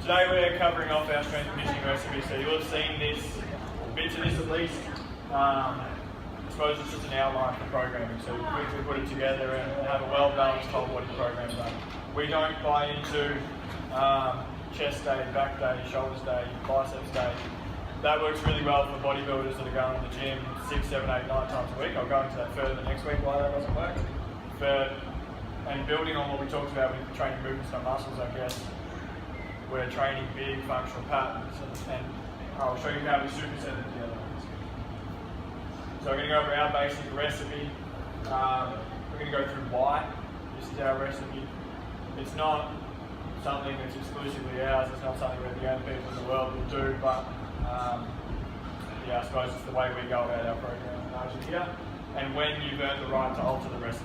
Today we're covering off our strength and conditioning recipe, so you'll have seen this, bits of this at least. I suppose it's just an outline for programming, so we quickly put it together and have a well-balanced whole body program done. We don't buy into chest day, back day, shoulders day, biceps day. That works really well for bodybuilders that are going to the gym 6, 7, 8, 9 times a week. I'll go into that further next week why that doesn't work. And building on what we talked about with training movements and muscles, I guess, we're training big functional patterns, and I'll show you how we superset them together. So we're going to go over our basic recipe. We're going to go through why this is our recipe. It's not something that's exclusively ours. It's not something that the only people in the world will do, but yeah, I suppose it's the way we go about our program largely here, and when you've earned the right to alter the recipe.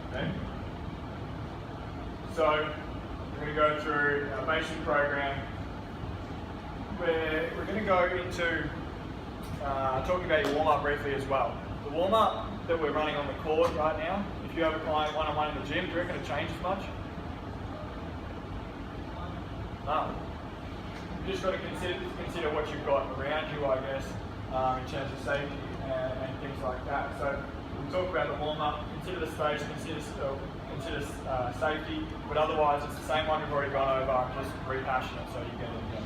Okay? So we're going to go through our basic program where we're going to go into talking about your warm-up briefly as well. The warm-up that we're running on the court right now, if you have a client one-on-one in the gym, do you reckon it changes much? No. You've just got to consider what you've got around you, I guess, in terms of safety and things like that. So we'll talk about the warm-up, consider the space, consider safety, but otherwise it's the same one we've already gone over. I'm just rehashing it so you get it again.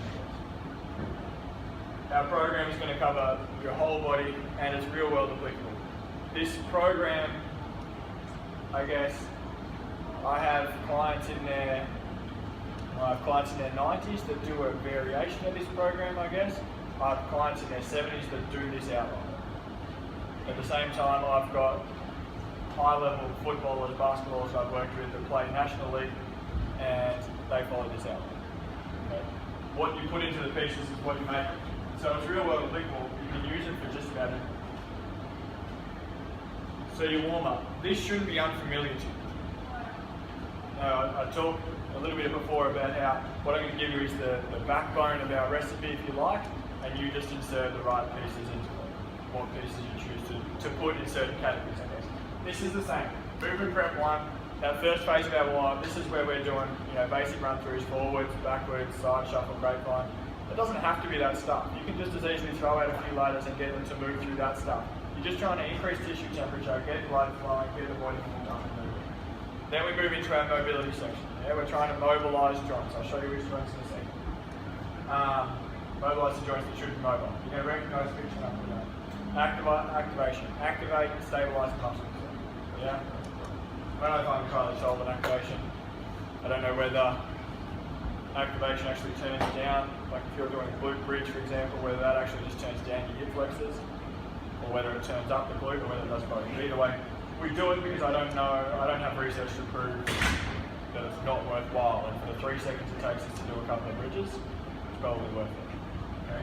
Our program is going to cover your whole body and it's real world applicable. This program, I guess, I have clients in their 90s that do a variation of this program, I guess. I have clients in their 70s that do this outline. At the same time, I've got high-level footballers, basketballers I've worked with that play National League, and they follow this outline. Okay? What you put into the pieces is what you make. So it's real world applicable. You can use it for just about anything. So your warm-up. This shouldn't be unfamiliar to you. I talked a little bit before about how what I'm going to give you is the backbone of our recipe, if you like, and you just insert the right pieces into it. What pieces you choose to put in certain categories, I guess. This is the same. Movement prep 1, that first phase of our warm-up, this is where we're doing basic run-throughs, forwards, backwards, side shuffle, grapevine. It doesn't have to be that stuff. You can just as easily throw out a few ladders and get them to move through that stuff. You're just trying to increase tissue temperature, get blood flowing, get the body moving up and moving. Then we move into our mobility section. Yeah, we're trying to mobilise joints. I'll show you which joints in a second. Mobilise the joints that should be mobile. You're going to recognise the picture number one. Activation. Activate and stabilise the muscles. Yeah? When I find entirely solve an activation, I don't know whether activation actually turns down, like if you're doing a glute bridge, for example, whether that actually just turns down your hip flexors, or whether it turns up the glute, or whether it does both. Either way, we do it because I don't have research to prove that it's not worthwhile, and for the 3 seconds it takes us to do a couple of bridges, it's probably worth it. Okay?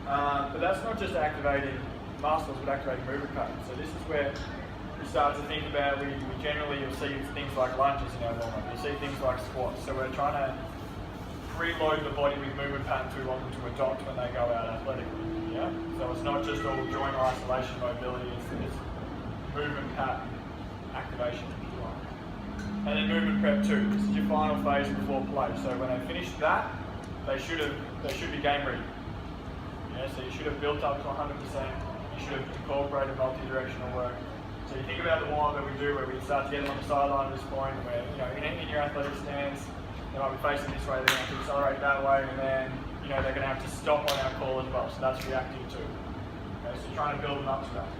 But that's not just activating muscles, but activating movement patterns. So this is where we start to think about, you'll see things like lunges in our warm-up, you'll see things like squats. So we're trying to preload the body with movement patterns we want them to adopt when they go out athletically. Yeah? So it's not just all joint isolation mobility, it's movement pattern activation, if you like. And then movement prep 2. This is your final phase before play. So when they finish that, they should be game ready. Yeah? So you should have built up to 100%. You should have incorporated multi-directional work. So you think about the warm-up that we do, where we start to get them on the sideline at this point, where in your athletic stance, they might be facing this way, they're going to accelerate that way, and then they're going to have to stop on our call as well. So that's reactive too. Okay, so you're trying to build them up to that.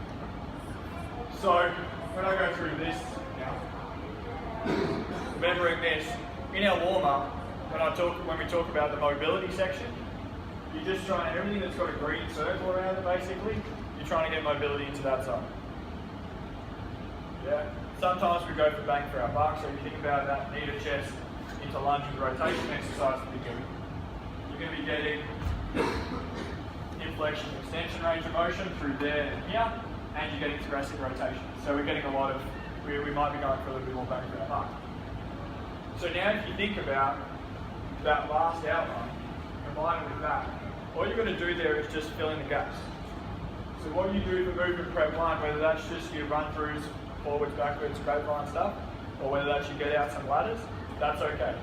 So when I go through this now, remembering this, in our warm-up, when we talk about the mobility section, you're just trying everything that's got a green circle around it, basically, you're trying to get mobility into that zone. Yeah. Sometimes we go for bang for our buck, so if you think about that knee to chest into lunge and rotation exercise that we do, you're going to be getting inflection extension range of motion through there and here, and you're getting thoracic rotation. So we're getting a lot of, we might be going for a little bit more bang for our buck. So now if you think about that last outline, combined with that, all you've got to do there is just fill in the gaps. So what you do for movement prep 1, whether that's just your run-throughs, forwards, backwards, grapevine stuff, or whether that's you get out some ladders, that's okay.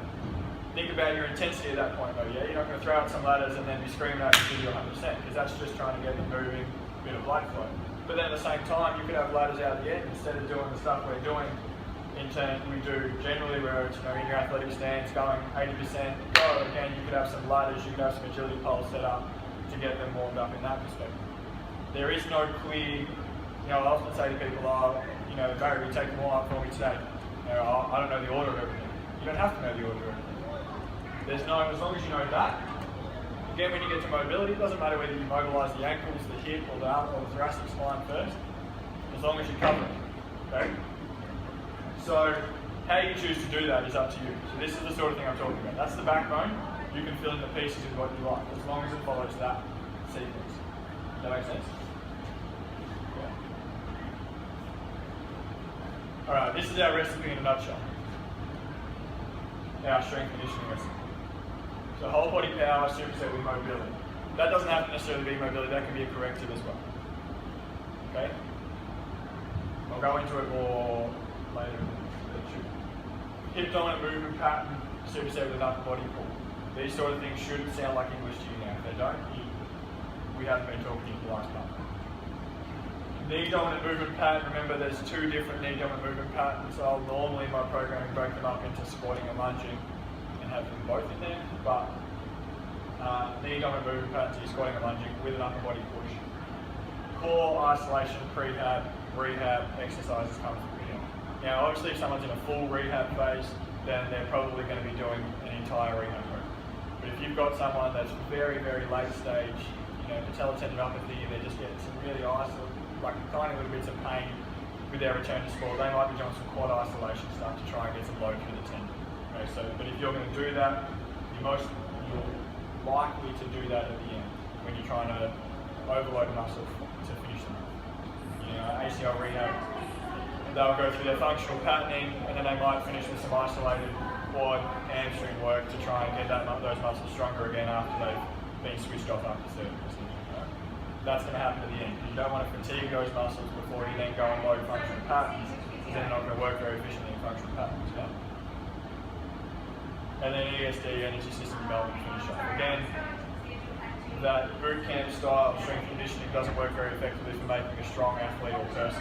think about your intensity at that point though, yeah? You're not going to throw out some ladders and then be screaming out to give you 100%, because that's just trying to get them moving, a bit of blood flow. But then at the same time, you could have ladders out at the end instead of doing the stuff we're doing. Intern, we do generally where it's, in your athletic stance going 80%, go again, you could have some ladders, you could have some agility poles set up to get them warmed up in that perspective. There is no clear, I often say to people, Barry, will you take them all up for me today? I don't know the order of everything. You don't have to know the order of everything. As long as you know that. Again, when you get to mobility, it doesn't matter whether you mobilise the ankles, the hip, or the thoracic spine first, as long as you cover it. Okay? So, how you choose to do that is up to you. So this is the sort of thing I'm talking about. That's the backbone. You can fill in the pieces with what you like, as long as it follows that sequence. Does that make sense? Yeah. Alright, this is our recipe in a nutshell. Our strength conditioning recipe. So whole body power, superset with mobility. That doesn't have to necessarily be mobility, that can be a corrective as well. Okay? I'll go into it more later in the lecture. Hip dominant movement pattern, superset with an upper body pull. These sort of things should sound like English to you now. If they don't, we haven't been talking in the last part. Knee dominant movement pattern, remember there's two different knee dominant movement patterns. I'll normally in my programming break them up into squatting and lunging and have them both in there, but knee dominant movement patterns are squatting and lunging with an upper body push. Core isolation, prehab, rehab exercises come from here. Now obviously if someone's in a full rehab phase, then they're probably going to be doing an entire rehab program. But if you've got someone that's very, very late stage, patellar tendinopathy, and they're just getting some really like tiny little bits of pain with their return to sport, they might be doing some quad isolation stuff to try and get some load through the tendon. Okay, but if you're going to do that, you're likely to do that at the end when you're trying to overload a muscle to finish them up. ACL rehab, they'll go through their functional patterning and then they might finish with some isolated quad hamstring work to try and get those muscles stronger again after they've been switched off after certain procedures. That's going to happen at the end. You don't want to fatigue those muscles before you then go and load functional patterns, because they're not going to work very efficiently in functional patterns. Okay? And then ESD, energy system development, finish off. Again, that boot camp style strength conditioning doesn't work very effectively for making a strong athlete or person,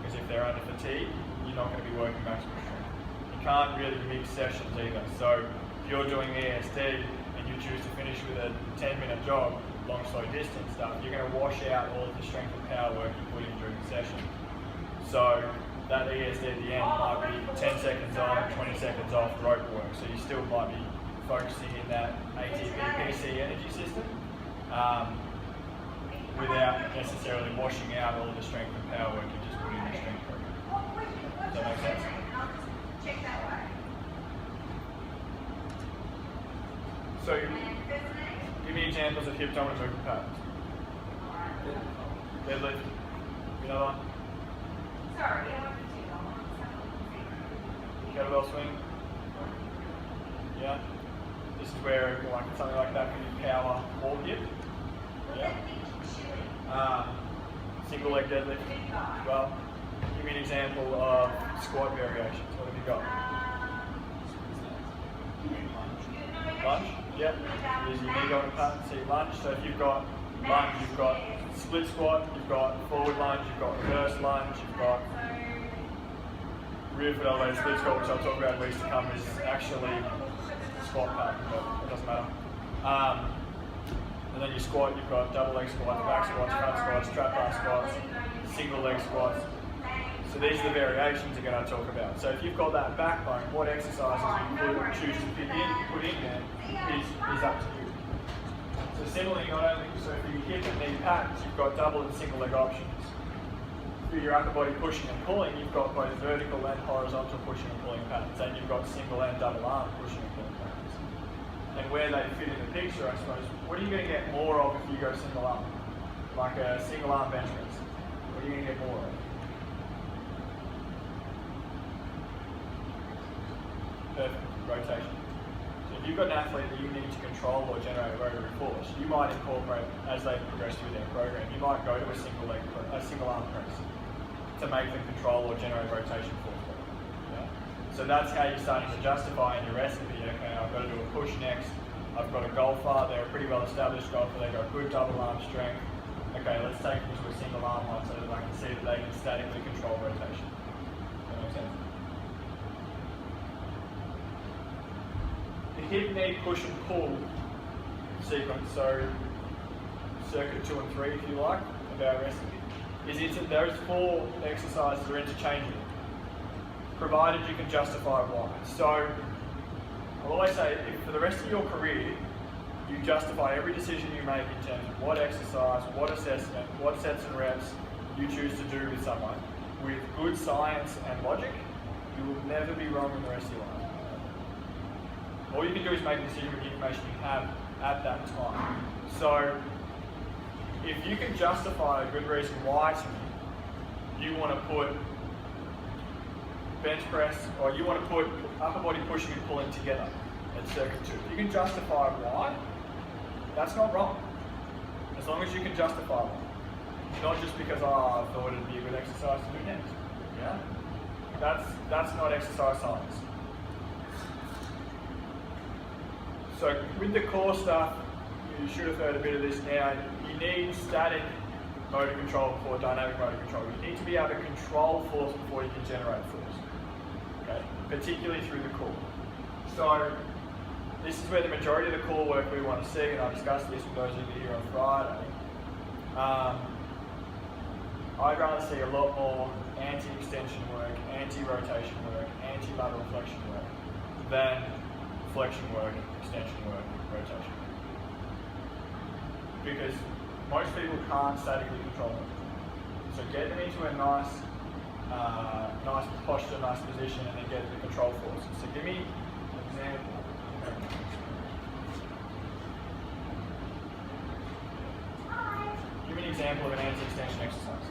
because if they're under fatigue, you're not going to be working maximum strength. You can't really mix sessions either. So if you're doing ESD and you choose to finish with a 10-minute jog, long slow distance stuff, you're going to wash out all of the strength and power work you put in during the session. So that ESD at the end might be 10 seconds on, 20 seconds off rope work. So you still might be focusing in that ATP PC energy system without necessarily washing out all of the strength and power work you just put in the strength program. Does that make sense? So give me examples of hip dominant movement patterns. Deadlift. Another one. Sorry, kettlebell swing. Yeah. This is where something like that can be power or hip. Yeah. Single leg deadlift as well. Give me an example of squat variations. What have you got? Lunge. Yep. There's your knee dominant pattern. So you lunge. So if you've got lunge, you've got split squat, you've got forward lunge, you've got reverse lunge, you've got rear foot elevated split squat, which I'll talk about in weeks to come, is actually squat pattern, but it doesn't matter. And then you squat, you've got double leg squats, back squats, front squats, trap bar squats, single leg squats. So these are the variations you're going to talk about. So if you've got that backbone, what exercises you choose to put in there is up to you. So similarly, not only so for your hip and knee patterns, you've got double and single leg options. For your upper body pushing and pulling, you've got both vertical and horizontal pushing and pulling patterns, and you've got single and double arm pushing and pulling patterns. And where they fit in the picture, I suppose, what are you going to get more of if you go single arm? Like a single arm bench press. What are you going to get more of? Perfect. Rotation. So if you've got an athlete that you need to control or generate rotary force, you might incorporate, as they progress through their program, you might go to a single arm press to make them control or generate rotation force. Yeah? So that's how you're starting to justify in your recipe. Okay, I've got to do a push next. I've got a golfer, they're a pretty well established golfer, they've got good double arm strength. Okay, let's take them to a single arm one so that I can see that they can statically control rotation. Does that make sense? The hip, knee, push and pull sequence, so circuit 2 and 3 if you like, of our recipe, is those 4 exercises are interchangeable, provided you can justify why. So I'll always say, if for the rest of your career, you justify every decision you make in terms of what exercise, what assessment, what sets and reps you choose to do with someone, with good science and logic, you will never be wrong in the rest of your life. All you can do is make a decision with the information you have at that time. So, if you can justify a good reason why to me, you want to put bench press, or you want to put upper body pushing and pulling together at circuit 2. If you can justify why, that's not wrong. As long as you can justify why. Not just because, I thought it'd be a good exercise to do next. Yeah? That's not exercise science. So with the core stuff, you should have heard a bit of this now. You need static motor control before dynamic motor control. You need to be able to control force before you can generate force. Okay? Particularly through the core. So this is where the majority of the core work we want to see, and I discussed this with those of you here on Friday. I'd rather see a lot more anti-extension work, anti-rotation work, anti-lateral flexion work than flexion work, extension work, rotation. Because most people can't statically control them. So get them into a nice posture, nice position, and then get the control forces. So give me an example. Give me an example of an anti-extension exercise.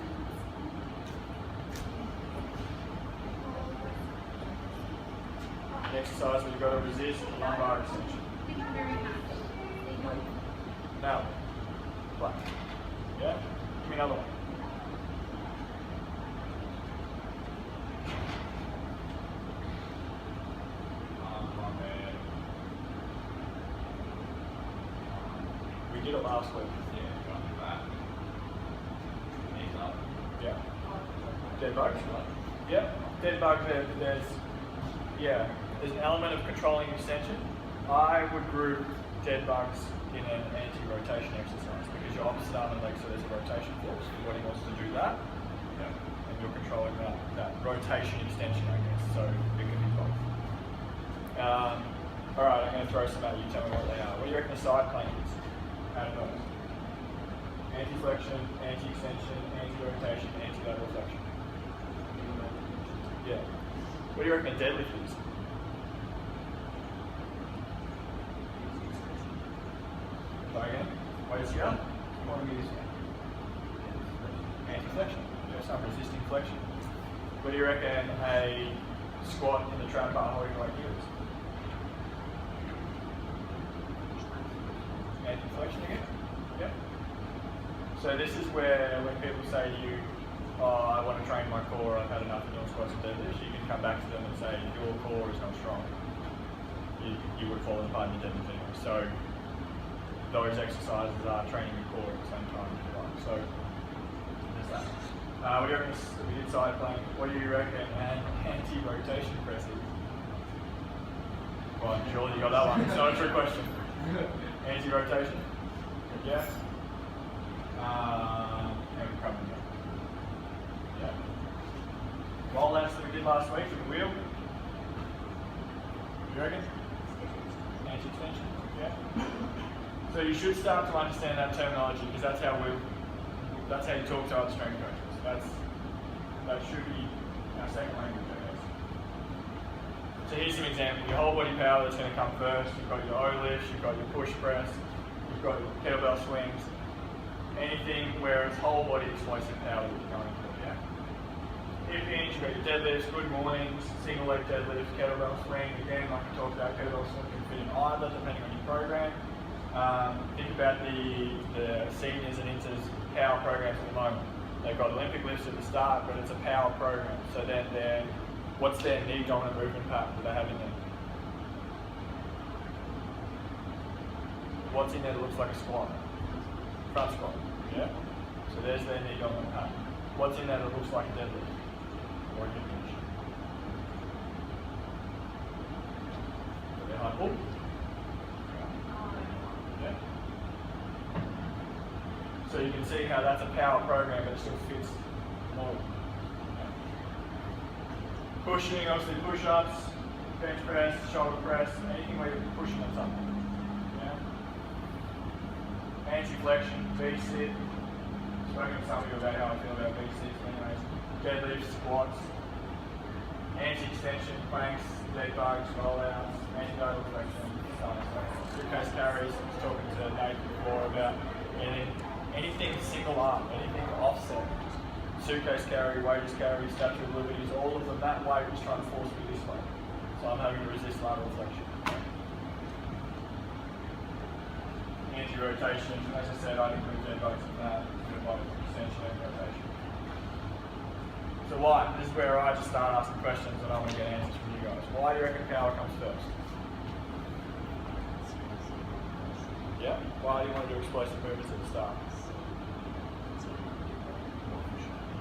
An exercise where you've got to resist the lumbar extension. Now, flat. Yeah? Give me another one. We did it last week. Yeah. Dead bugs? Yeah. Dead bug, there's an element of controlling extension. I would group dead bugs in an anti-rotation exercise because your opposite arm and leg, so there's a rotation force. Your body wants to do that, and you're controlling that rotation extension, I guess. So it can be both. All right, I'm going to throw some at you. Tell me what they are. What do you reckon a side plank is? Out of those? Anti-flexion, anti-extension, anti-rotation, anti-lateral flexion. Yeah. What do you reckon a deadlift is? Try again. What is here? What do we use here? Anti-flexion. Yeah, some resisting flexion. What do you reckon a squat in the trap bar holding like here is? Anti-flexion again? Yeah. So this is where when people say to you, I want to train my core, I've had enough of doing squats and deadlifts, you can come back to them and say, your core is not strong. You would fall apart in the deadlift anyway. So those exercises are training your core at the same time. So there's that. What do you reckon the inside plank? What do you reckon an anti-rotation press is? Well, surely you got that one. It's not a trick question. Anti-rotation? Yeah? And crumbling down. Yeah. Roll outs that we did last week with the wheel. You reckon? Anti-extension? Yeah. So you should start to understand that terminology because that's how you talk to other strength coaches. That should be our second language, I guess. So here's some examples. Your whole body power that's going to come first. You've got your O lifts, you've got your push press, you've got your kettlebell swings. Anything where it's whole body explosive power that you're going for, yeah? Hip hinge, you've got your deadlifts, good mornings, single leg deadlifts, kettlebell swing. Again, like we talked about, kettlebell swing can fit in either depending on your program. Think about the seniors and inters power programs at the moment. They've got Olympic lifts at the start, but it's a power program. So then they're What's their knee dominant movement pattern that they have in there? What's in there that looks like a squat? Front squat, yeah? So there's their knee dominant pattern. What's in there that looks like a deadlift? Or a hip hinge? Their high pull? Yeah? So you can see how that's a power program, but it still fits the model. Pushing, obviously push-ups, bench press, shoulder press, anything where you're pushing on something. Yeah? Anti-flexion, V-sit. Spoken to some of you about how I feel about V-sits anyways. Deadlifts, squats, anti-extension, planks, dead bugs, rollouts, anti-nodal flexion, so on and so forth. Suitcase carries, I was talking to Nate before about anything single arm, anything offset. Suitcase carry, wages carry, statue of liberties, all of them, that weight was trying to force me this way. So I'm having to resist lateral flexion. Anti-rotation, as I said, I'd include dead bugs in that, extension and rotation. So why? This is where I just start asking questions and I want to get answers from you guys. Why do you reckon power comes first? Yeah? Why do you want to do explosive movements at the start?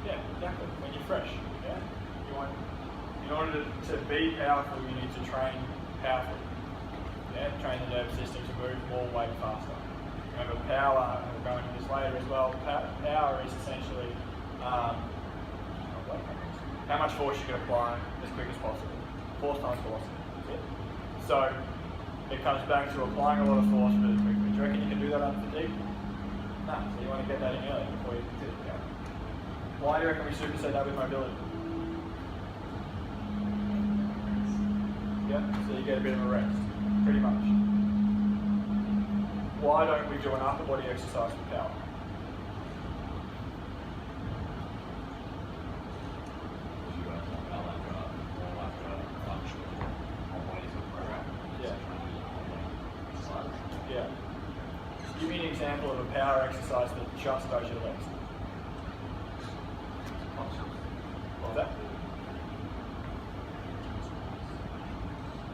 Yeah, exactly. When you're fresh, yeah. In order to be powerful, you need to train powerfully. Yeah, train the nervous system to move more weight faster. Remember, power, and we'll go into this later as well. Power is essentially how much force you can apply as quick as possible. Force times velocity. That's it. So it comes back to applying a lot of force really quickly. Do you reckon you can do that under fatigue? No. So you want to get that in early before you consider power. Why do you reckon we superset that with mobility? Yeah, so you get a bit of a rest, pretty much. Why don't we do an upper body exercise for power? Yeah. Yeah. Give me an example of a power exercise that just does your legs. What's that?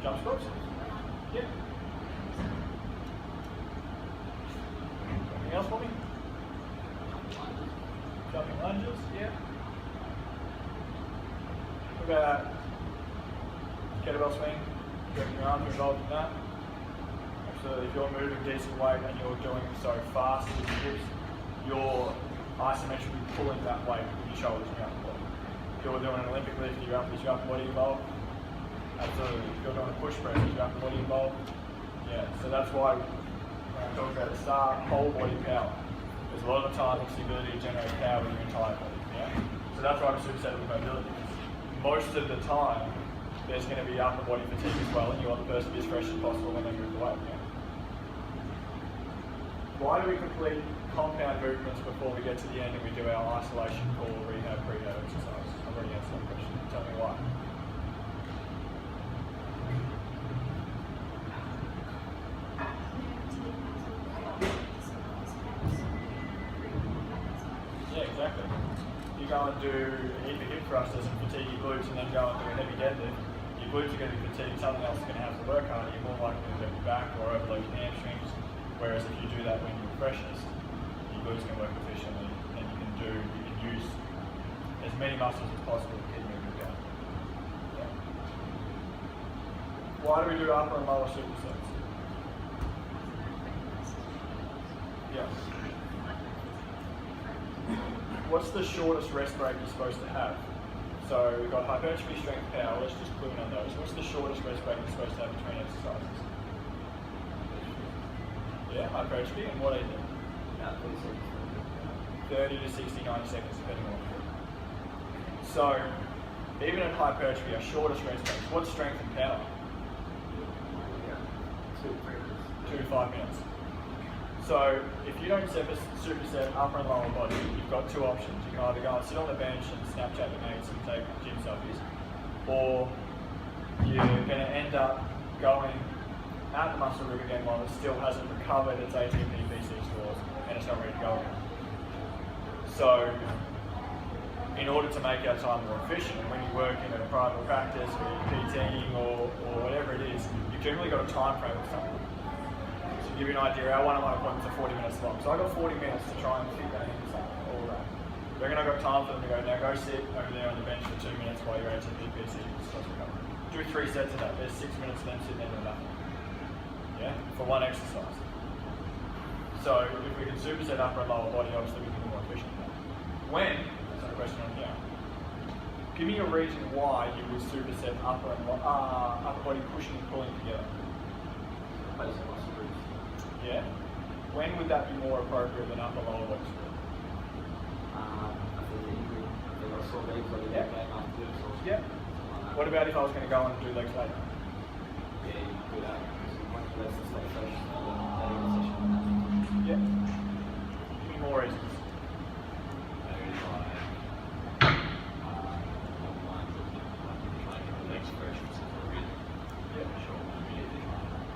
Jump squats? Yeah. Anything else for me? Jumping lunges? Yeah. What about kettlebell swing? Do you reckon your arms are involved in that? Absolutely. If you're moving decent weight and you're doing it so fast with your hips, you're isometrically pulling that weight with your shoulders and your upper body. If you're doing an Olympic lift, is your upper body involved? Absolutely. If you're doing a push press, is your upper body involved? Yeah, so that's why when I talk about the start, whole body power. There's a lot of the time it's the ability to generate power with your entire body. Yeah? So that's why I'm superset with mobility. Most of the time, there's going to be upper body fatigue as well, and you want the person to be as fresh as possible when they move the weight. Yeah? Why do we complete compound movements before we get to the end and we do our isolation core rehab prehab exercise? I've already answered that question. Tell me why. Yeah, exactly. You go and do a heap of hip thrusters and fatigue your glutes and then go and do a heavy deadlift, your glutes are going to be fatigued, something else is going to have to work harder, you're more likely to hurt your back or overload your hamstrings. Whereas if you do that when you're freshest, your glutes can work efficiently and you can use as many muscles as possible to keep moving down. Yeah. Why do we do upper and lower supersets? Yeah. What's the shortest rest break you're supposed to have? So we've got hypertrophy, strength, power. Let's just clue in on those. What's the shortest rest break you're supposed to have between exercises? Yeah, hypertrophy, and what is it? 30 to 60, 90 seconds, depending on what you're doing. So, even in hypertrophy, our shortest rest breaks, what's strength and power? 2 to 5 minutes. So, if you don't superset upper and lower body, you've got two options. You can either go and sit on the bench and Snapchat your mates and take gym selfies, or you're going to end up going out the muscle group again while it still hasn't recovered its ATP PC scores and it's not ready to go again. So in order to make our time more efficient. And when you work in a private practice or you're PTing or whatever it is, you've generally got a time frame of something. So to give you an idea, our one-on-one appointments are 40 minutes long. So I got 40 minutes to try and fit that into something, all that. I reckon I've got time for them to go, now go sit over there on the bench for 2 minutes while your ATP PC starts recovering. Do 3 sets of that. There's 6 minutes of them sitting there doing nothing. Yeah? For one exercise. So if we can superset upper and lower body, obviously we can be more efficient. When? That's not a question on here. Give me a reason why you would superset upper body pushing and pulling together. Yeah? When would that be more appropriate than upper lower body split? Yeah. What about if I was going to go on and do legs later? Yeah, you can do that. Much less to stay fresh Yeah. Give me more reasons.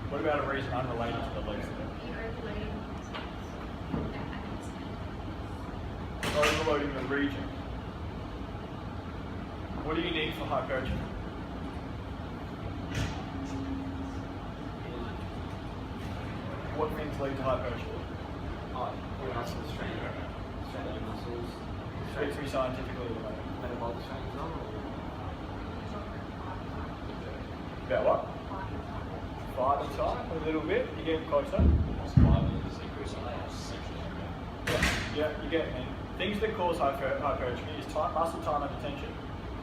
What about a reason unrelated to the legs? Overloading the region. What do you need for hypertrophy? What things lead to hypertrophy? Your muscles strain your muscles. Speak to me scientifically at the moment. Metabolic strain as well? About what? Fiber type, a little bit. You getting closer? Yeah, you get me. Things that cause hypertrophy is muscle time under tension,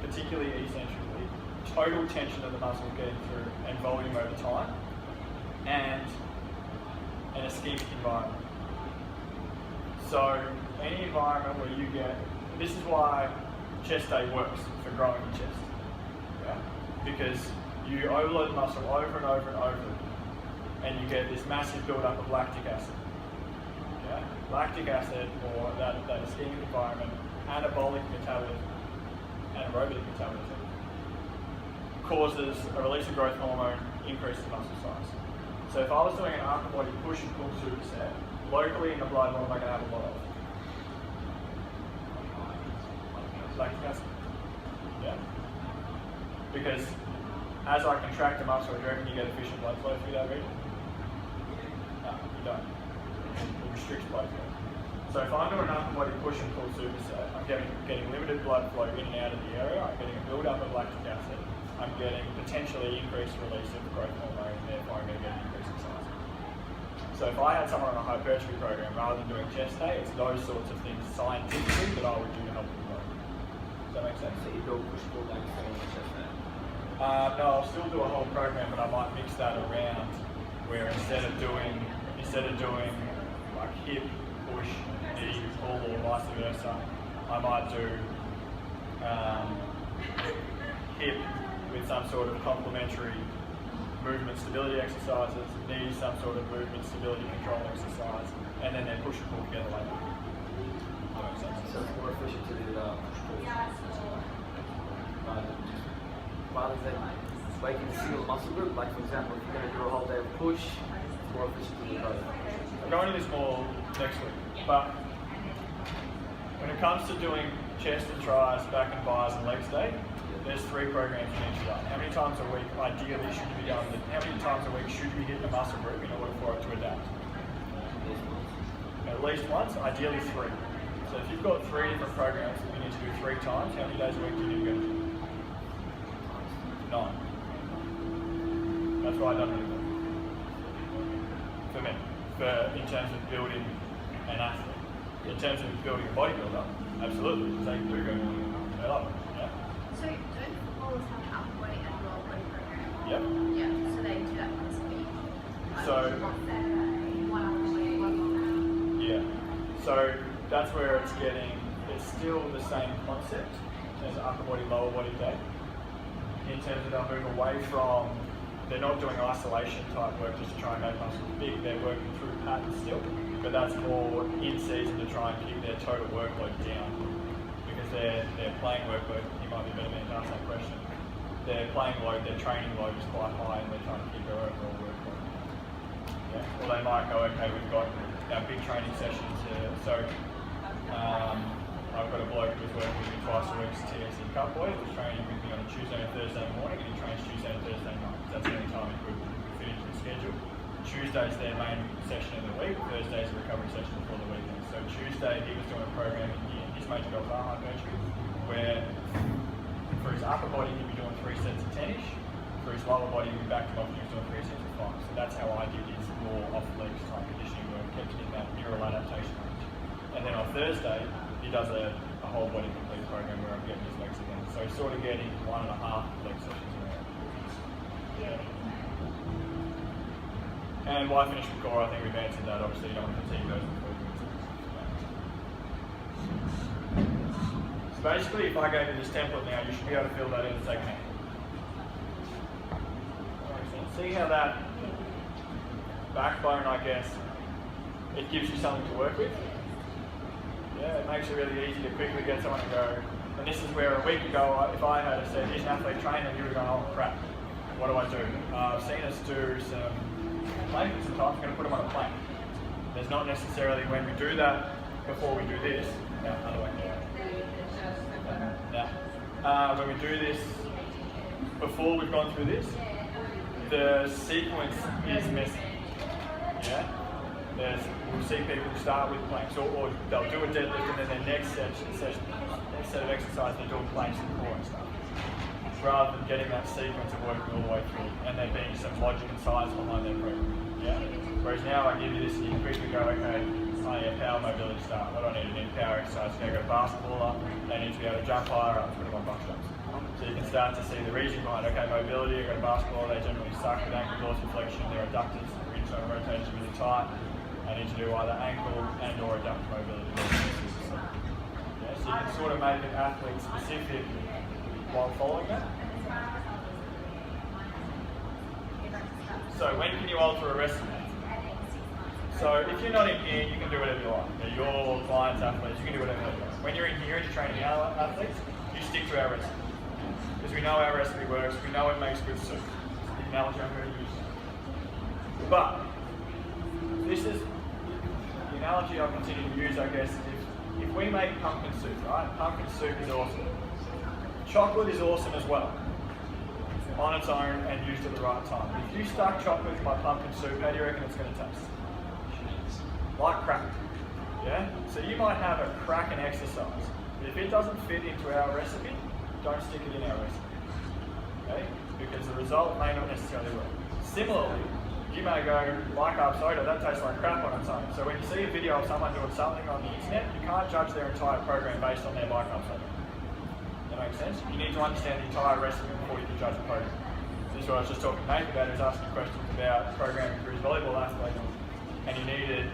particularly eccentrically, total tension of the muscle getting through, and volume over time, and an ischemic environment. So any environment where you get, this is why chest day works for growing your chest, yeah? Because you overload the muscle over and over and over, and you get this massive buildup of lactic acid. Yeah? Lactic acid, or that ischemic environment, anabolic metabolism, anaerobic metabolism, causes a release of growth hormone, increases muscle size. So if I was doing an upper body push and pull superset, locally in the blood, what am I going to have a lot of? Lactic acid. Yeah? Because as I contract the muscle, do you reckon you get efficient blood flow through that region? No, you don't. It restricts blood flow. So if I'm doing an upper body push and pull superset, I'm getting limited blood flow in and out of the area, I'm getting a build-up of lactic acid, I'm getting potentially increased release of growth hormone, and therefore I'm going to get an increase in size. So if I had someone on a hypertrophy program, rather than doing chest day, it's those sorts of things scientifically that I would do to help them grow. Does that make sense? So you build push-pull down instead of chest day? No, I'll still do a whole program, but I might mix that around where instead of doing like hip, push, knee, pull, or vice versa, I might do hip with some sort of complementary movement stability exercises, knee some sort of movement stability control exercise, and then push and pull together later. That makes sense. So it's more efficient to do that push-pull. Rather than making a single muscle group, like for example, if you're going to do a whole day of push, it's more efficient to do both. I'll go into this more next week, but when it comes to doing chest and tries, back and bis and legs day, there's 3 programs you need to run. How many times a week ideally should you be going? How many times a week should you hit the muscle group in order for it to adapt? At least once, ideally 3. So if you've got 3 different programs that you need to do 3 times, how many days a week do you need to go to? 9. That's why I don't do that. For me, in terms of building an athlete. In terms of building a bodybuilder, absolutely, because they do go, they love it. Yeah. So don't footballers have an upper body and lower body program? Yep. Yeah, so they do that once a week. So, One upper body, one lower. yeah. So that's where it's still the same concept as upper body, lower body day. In terms of they'll move away from, they're not doing isolation type work just to try and make muscles big, they're working through patterns still, but that's more in season to try and keep their total workload down. Because their playing workload, you might be better man to ask that question, their playing load, their training load is quite high and they're trying to keep their overall workload. Yeah? Or they might go, okay, we've got our big training sessions here, so I've got a bloke who's working with me twice a week, TSC Cup boy, who's training with me on a Tuesday and Thursday morning, and he trains Tuesday and Thursday night. That's the only time he could fit into the schedule. Tuesday's their main session of the week, Thursday's a recovery session before the weekend. So Tuesday he was doing a program in his major goals are hypertrophy, where for his upper body he'd be doing 3 sets of 10-ish, for his lower body he'd be back to off, he was doing 3 sets of 5. So that's how I did his more off-legs type conditioning work, kept it in that neural adaptation range. And then on Thursday, he does a whole body complete program where I'm getting his legs again. So he's sort of getting 1.5 leg sessions in there. And why finish with core? I think we've answered that. Obviously, you don't want to fatigue those before you So basically, if I gave you this template now, you should be able to fill that in and take a hand. See how that backbone, I guess, it gives you something to work with? Yeah, it makes it really easy to quickly get someone to go. And this is where a week ago, if I had said, here's an athlete trainer, you would have gone, oh crap, what do I do? I've seen us do some planking sometimes, we're going to put them on a plank. There's not necessarily when we do that before we do this. No, other way. When we do this before we've gone through this, the sequence is missing. Yeah? We'll see people start with planks, or they'll do a deadlift and then their next set of exercise they're doing planks and core and stuff, rather than getting that sequence of working all the way through and there being some logic and science behind their program. Yeah? Whereas now I give you this and you quickly go, okay, I need power mobility start. What do I need? I need power exercise. They go basketball up, they need to be able to jump higher up, put them on box jumps. So you can start to see the reason behind, okay, mobility, I go to basketball, they generally suck with ankle dorsiflexion, their adductors, their internal rotators are really tight. I need to do either ankle and or adductor mobility. Yeah, so you can sort of make it athlete specific while following that. So when can you alter a recipe? So if you're not in here, you can do whatever you like. You're your clients, athletes, you can do whatever you like. When you're in here and you're training our athletes, you stick to our recipe. Because we know our recipe works, we know it makes good soup. The analogy I'm going to use. But this is the analogy I'll continue to use, I guess, if we make pumpkin soup, right? Pumpkin soup is awesome. Chocolate is awesome as well, on its own and used at the right time. If you stuck chocolate in my pumpkin soup, how do you reckon it's going to taste? Like crack. Yeah? So you might have a crack in exercise. If it doesn't fit into our recipe, don't stick it in our recipe. Okay? Because the result may not necessarily work. Similarly, you may go, bicarb soda, that tastes like crap on its own. So when you see a video of someone doing something on the internet, you can't judge their entire program based on their bicarb soda. That makes sense? You need to understand the entire recipe before you can judge the program. This is what I was just talking to Nate about, he was asking questions about programming for his volleyball athlete, and he needed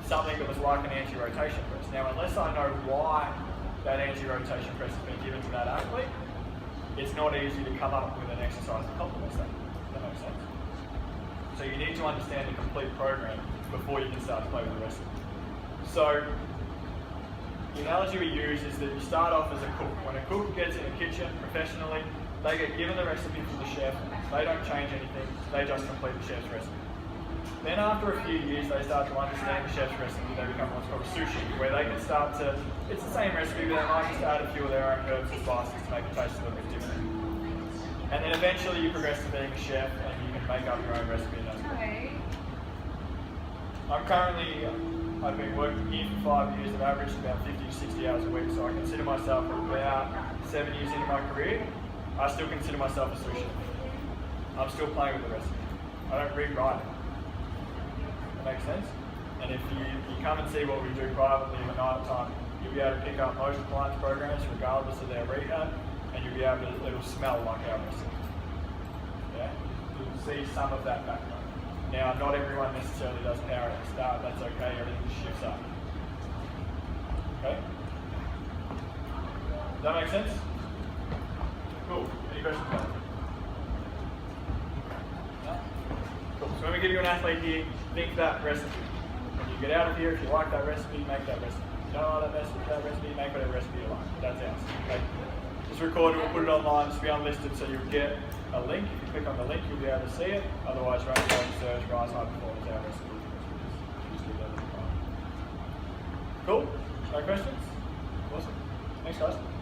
something that was like an anti-rotation press. Now, unless I know why that anti-rotation press has been given to that athlete, it's not easy to come up with an exercise that complements that. That makes sense? So you need to understand the complete program before you can start to play with the recipe. So the analogy we use is that you start off as a cook. When a cook gets in the kitchen professionally, they get given the recipe from the chef, they don't change anything, they just complete the chef's recipe. Then after a few years, they start to understand the chef's recipe, they become what's called a sushi, where they can start to, it's the same recipe, but they might just add a few of their own herbs and spices to make it taste a little bit different. And then eventually you progress to being a chef and you can make up your own recipe and that's great. I've been working here for 5 years, I've averaged about 50 to 60 hours a week, so I consider myself about 7 years into my career. I still consider myself a sushi. I'm still playing with the recipe. I don't rewrite it. That makes sense? And if you come and see what we do privately in the night time, you'll be able to pick up most clients' programs regardless of their rehab, and you'll be able to, it'll smell like our recipe. Yeah? You'll see some of that background. Now, not everyone necessarily does power at the start, that's okay, everything shifts up. Okay? Does that make sense? Cool. Any questions about it? No? Cool. So when we give you an athlete here, think that recipe. When you get out of here, if you like that recipe, make that recipe. If you don't like that recipe, make whatever recipe you like. That's ours. Okay? It's recorded, we'll put it online, it's be unlisted, so you'll get a link. If you click on the link, you'll be able to see it. Otherwise, run your own search, Rise High Performance, our recipe. Cool? No questions? Awesome. Thanks, guys.